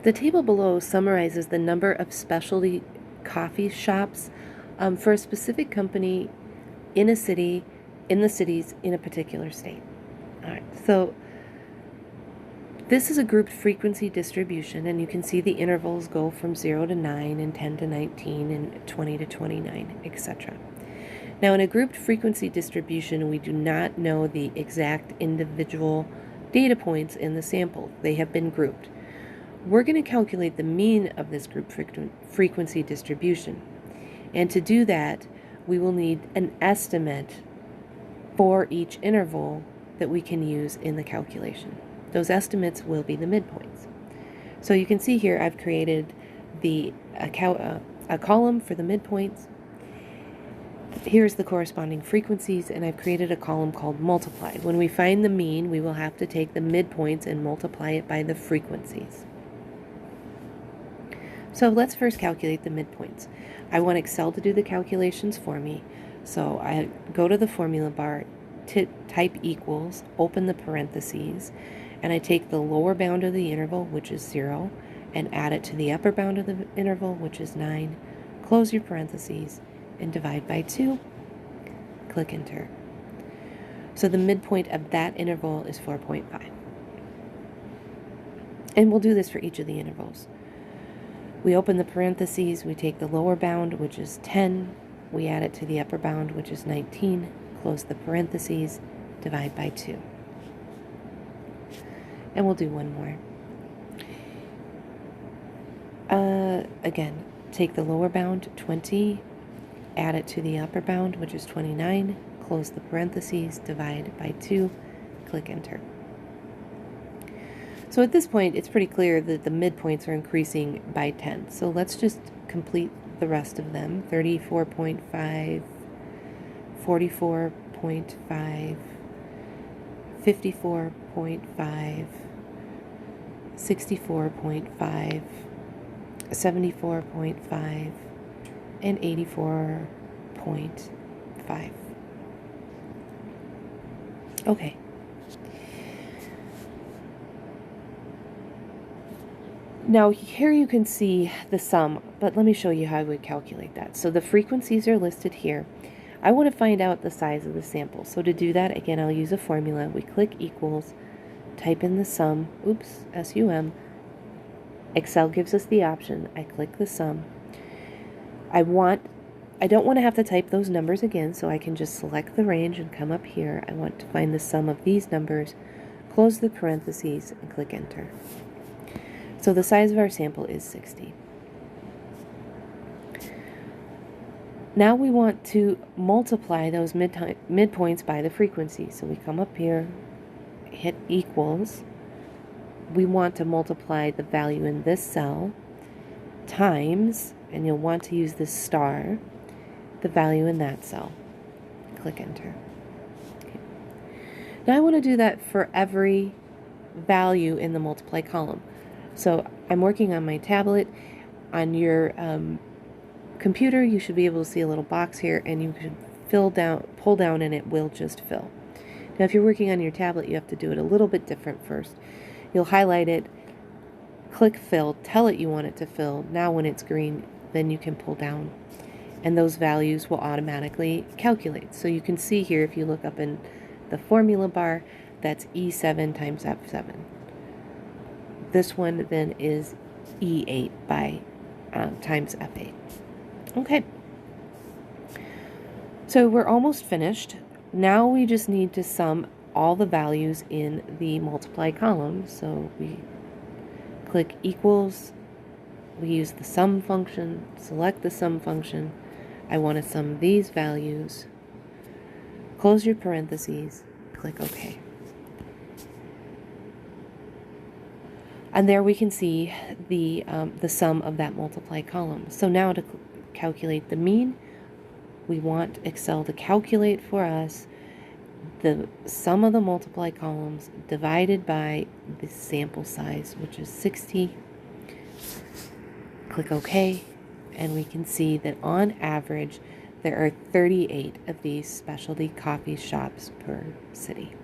The table below summarizes the number of specialty coffee shops for a specific company in a city, in the cities in a particular state. All right, so this is a grouped frequency distribution, and you can see the intervals go from 0 to 9 and 10 to 19 and 20 to 29, etc. Now, in a grouped frequency distribution, we do not know the exact individual data points in the sample. They have been grouped. We're going to calculate the mean of this group frequency distribution. And to do that, we will need an estimate for each interval that we can use in the calculation. Those estimates will be the midpoints. So you can see here I've created a column for the midpoints. Here's the corresponding frequencies, and I've created a column called multiply. When we find the mean, we will have to take the midpoints and multiply it by the frequencies. So let's first calculate the midpoints. I want Excel to do the calculations for me. So I go to the formula bar, type equals, open the parentheses, and I take the lower bound of the interval, which is 0, and add it to the upper bound of the interval, which is 9. Close your parentheses and divide by 2. Click enter. So the midpoint of that interval is 4.5. And we'll do this for each of the intervals. We open the parentheses, we take the lower bound, which is 10, we add it to the upper bound, which is 19, close the parentheses, divide by 2. And we'll do one more. Again, take the lower bound, 20, add it to the upper bound, which is 29, close the parentheses, divide by 2, click enter. So at this point, it's pretty clear that the midpoints are increasing by 10. So let's just complete the rest of them. 34.5, 44.5, 54.5, 64.5, 74.5, and 84.5. Okay. Now here you can see the sum, but let me show you how I would calculate that. So the frequencies are listed here. I want to find out the size of the sample. So to do that, again, I'll use a formula. We click equals, type in the sum, S-U-M. Excel gives us the option. I click the sum. I don't want to have to type those numbers again, so I can just select the range and come up here. I want to find the sum of these numbers, close the parentheses, and click enter. So the size of our sample is 60. Now we want to multiply those midpoints by the frequency. So we come up here, hit equals. We want to multiply the value in this cell times, and you'll want to use this star, the value in that cell. Click enter. Okay. Now I want to do that for every value in the multiply column. So I'm working on my tablet. On your computer, you should be able to see a little box here, and you can pull down, and it will just fill. Now, if you're working on your tablet, you have to do it a little bit different first. You'll highlight it, click fill, tell it you want it to fill. Now when it's green, then you can pull down, and those values will automatically calculate. So you can see here, if you look up in the formula bar, that's E7 times F7. This one then is E8 times F8. Okay. So we're almost finished. Now we just need to sum all the values in the multiply column. So we click equals. We use the sum function, select the sum function. I want to sum these values. Close your parentheses, click OK. And there we can see the sum of that multiply column. So now to calculate the mean, we want Excel to calculate for us the sum of the multiply columns divided by the sample size, which is 60. Click OK, and we can see that on average there are 38 of these specialty coffee shops per city.